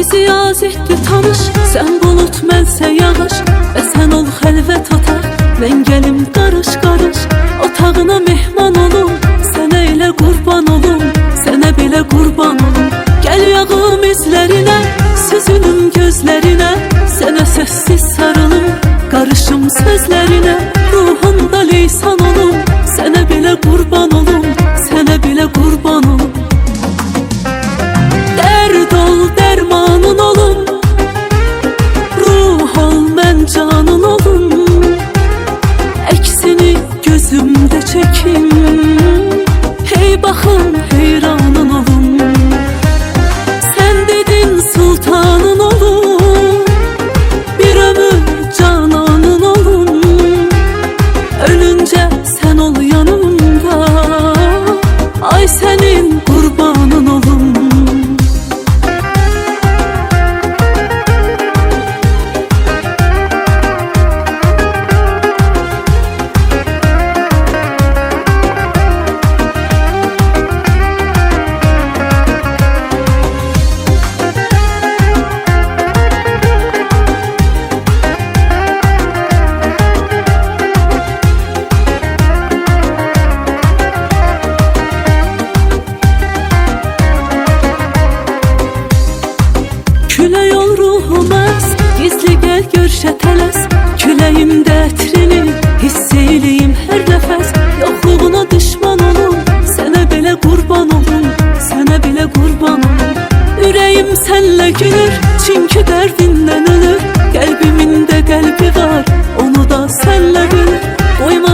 Bizi yaz etdi tanış, sen bulut mənsə yağış. Və sən ol xəlvət otaq, mən gəlim qarış qarış. Otağına mehman olum, sənə elə qurban olum, sənə belə qurban olum. Gəl yağım izlərinə, süzülüm gözlərinə, sənə sözsiz sarılım, qarışım sözlərinə. Ruhunda leysan olum, sənə belə qurban olum, sənə belə qurban olum. Dərd ol, dərmanın olum, ruh ol, mən canın olum. Əksini gözümdə çəkim, hey baxın heyranın olum. Sən dedin sultanın olum, bir ömür cananın olum. Ölüncə sən ol yanımda, ay sənin qurbanın olum. Külək ol ruhumas, gizli gəl gör şətələs. Küləyimdə ətrini hiss eyləyim hər nəfəs. Yoxluğuna düşman olum, sənə belə qurban olum, sənə belə qurban olum. Ürəyim sənlə gülür, çünki dərdindən ölür. Qəlbimin də qəlbi var, onu da sənlə gülür. Qoyma